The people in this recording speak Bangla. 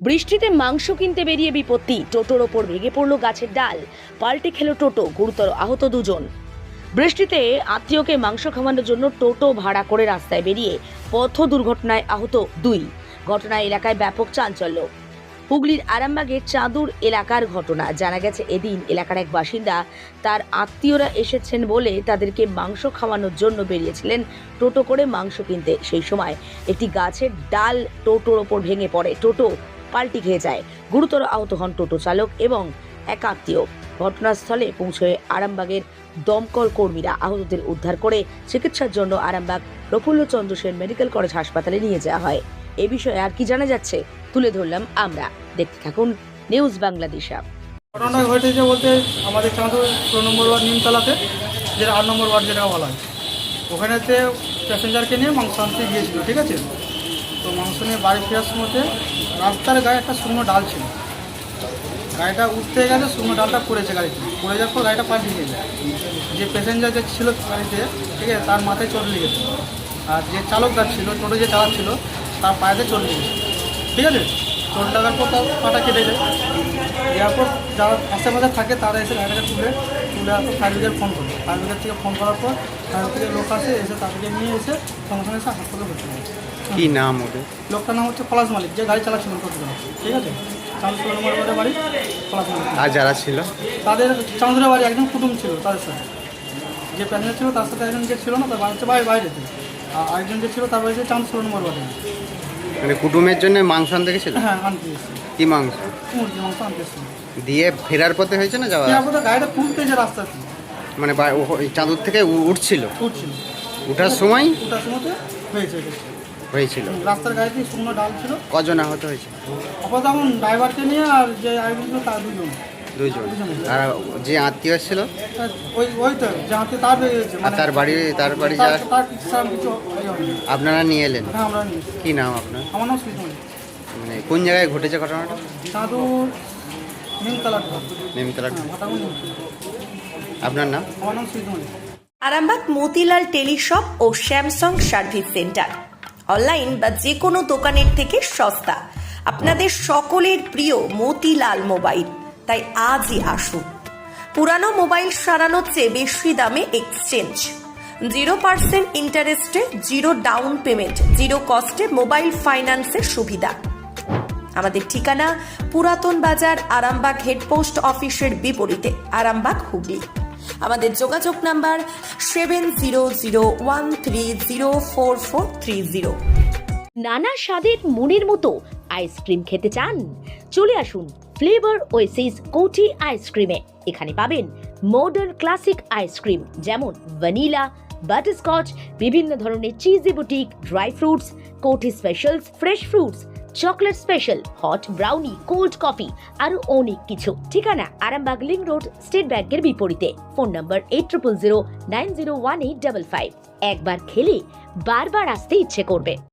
বৃষ্টিতে মাংস কিনতে বেরিয়ে বিপত্তি, টোটোর ওপর ভেঙে পড়ল গাছের ডাল, পাল্টে খেল টোটো, গুরুতর আহত দুজন। বৃষ্টিতে আত্মীয়কে মাংস খাওয়ানোর জন্য টোটো ভাড়া করে রাস্তায় বেরিয়ে পথ দুর্ঘটনায় আহত দুই। ঘটনায় এলাকায় ব্যাপক চাঞ্চল্য। হুগলির আরামবাগের চাঁদুর এলাকার ঘটনা। জানা গেছে, এদিন এলাকার এক বাসিন্দা তার আত্মীয়রা এসেছেন বলে তাদেরকে মাংস খাওয়ানোর জন্য বেরিয়েছিলেন টোটো করে মাংস কিনতে। সেই সময় একটি গাছের ডাল টোটোর ওপর ভেঙে পড়ে, টোটো পাল্টি খেয়ে যায়। গুরুতর আহত হন টোটো চালক এবং এক আত্মীয়। ঘটনাস্থলে পৌঁছে আরামবাগের দমকল কর্মীরা আহতদের উদ্ধার করে চিকিৎসার জন্য আরামবাগ প্রফুল্লচন্দ্র সেন মেডিকেল কলেজ হাসপাতালে নিয়ে যাওয়া হয়। এ বিষয়ে আর কি জানা যাচ্ছে তুলে ধরলাম আমরা। দেখতে থাকুন নিউজ বাংলাদেশ। ঘটনা ঘটেছে বলতে আমাদের চাঁদুর 16 নম্বর ওয়ার্ড নিমতলাতে, যেটা 8 নম্বর ওয়ার্ড যেটা বলা হয়, ওখানেতে প্যাসেঞ্জারকে নিয়ে মাংস আনতে গিয়েছিল। ঠিক আছে, তো মাংস নিয়ে বাড়ি ফেরার সময়তে রাস্তার গায়ে একটা শুকনো ডাল ছিল। গাড়িটা উঠতে গেলে শুকনো ডালটা পড়েছে, গাড়িতে পড়ে যাওয়ার পর গাড়িটা পাল্টে গিয়ে যায়। যে প্যাসেঞ্জার যে ছিল গাড়িতে, ঠিক আছে, তার মাথায় চোট লেগেছে। আর যে চালকটা ছিল, টোটো যে চালাচ্ছিল, তার পায়েতে চোট লেগেছে। ঠিক আছে, চোট লাগার পর তার পাটা কেটে যায়। এরপর যারা আশেপাশে থাকে তারা এসে গাড়িটাকে তুলে আসলে ফায়ার ব্রিগেড ফোন করে। ফায়ার ব্রিগেড থেকে ফোন করার পর ফায়ার ব্রিগেড লোক আসে, এসে তাদেরকে নিয়ে এসে সঙ্গে সঙ্গে এসে হাসপাতালে ভর্তি করে। কি নাম ওদের? লোকটার নাম হচ্ছে পলাশ মালিক, যে গাড়ি চালাচ্ছিল টোটো। ঠিক আছে, চাঁদুর নম্বর ওয়ার্ডের বাড়ি পলাশ মালিক। আর যারা ছিল তাদের চাঁদুরের বাড়ি একজন কুটুম ছিল তাদের সাথে। যে প্যাসেঞ্জার ছিল তার সাথে একজন যে ছিল না, তার বাড়ি হচ্ছে বাইরেতে। আর আরেকজন যে ছিল তার বাড়ি হচ্ছে চাঁদুর 16 নম্বর ওয়ার্ডে। মানে কুটুমের জন্য মাংস আনতে গেছিল? হ্যাঁ, আনতে এসেছিল। কি মাংস? মুরগি মাংস আনতে এসেছিল। দিয়ে ফেরার পথে হয়েছে না যাওয়া? তারপরে গাড়িটা তুলতে যে রাস্তাতে মানে চাঁদুর থেকে উঠছিল, উঠছিল, উঠার সময় ওটার সময়তে হয়েছে। হয়েছিল। রাস্তার গাড়িতে শুকনো ডাল ছিল। কজন আহত হয়েছে? আপাতত এখন ড্রাইভারকে নিয়ে আর যে আরেকজন ছিল তার দুজন। আর যে আত্মীয় ছিল? ওই তো যাতে তার বেরিয়েছে, আর তার বাড়ি তার কিছু ইয়ে হয়নি। আপনারা নিয়ে এলেন? হ্যাঁ, আমরা নিয়েছি। কি নাম আপনার? আমার নাম সুজিত মল্লিক। মানে কোন জায়গায় ঘটেছে ঘটনাটা? চাঁদুর নিমতলা। নিমতলা। ঘাটাগুড়ি নিমতলা। আপনার নাম? আমার নাম সুজিত মল্লিক। আরামবাগ মতিলাল টেলিশপ ও স্যামসাং সার্ভিস সেন্টার। অনলাইন বা যে কোনো দোকানের থেকে সস্তা। আপনাদের সকলের প্রিয় মতিলাল মোবাইল। তাই আজই আসুন। পুরানো মোবাইল সারানোর চেয়ে বেশি দামে এক্সচেঞ্জ। 0% ইন্টারেস্টে, 0 ডাউন পেমেন্ট, 0 কস্টে মোবাইল ফাইন্যান্সের সুবিধা। আমাদের ঠিকানা পুরাতন বাজার, আরামবাগ হেডপোস্ট অফিসের বিপরীতে, আরামবাগ, হুগলি। আমাদের যোগাযোগ নাম্বার 7001304430। নানা স্বাদের মনের মতো আইসক্রিম খেতে চান? চলে আসুন ফ্লেভার ওয়েসিস কোটি আইসক্রিমে। এখানে পাবেন মডার্ন ক্লাসিক আইসক্রিম, যেমন ভ্যানিলা, বাটারস্কচ, বিভিন্ন ধরনের চিজি বুটিক, ড্রাই ফ্রুটস, কোটি specials, fresh fruits, chocolate special, hot brownie, cold coffee, আরো অনেক কিছু। ঠিকানা আরামবাগ লিংক রোড, স্টেট ব্যাংকের বিপরীতে। ফোন নম্বর 8000901855। একবার খেলে বারবার আসতে ইচ্ছে করবে।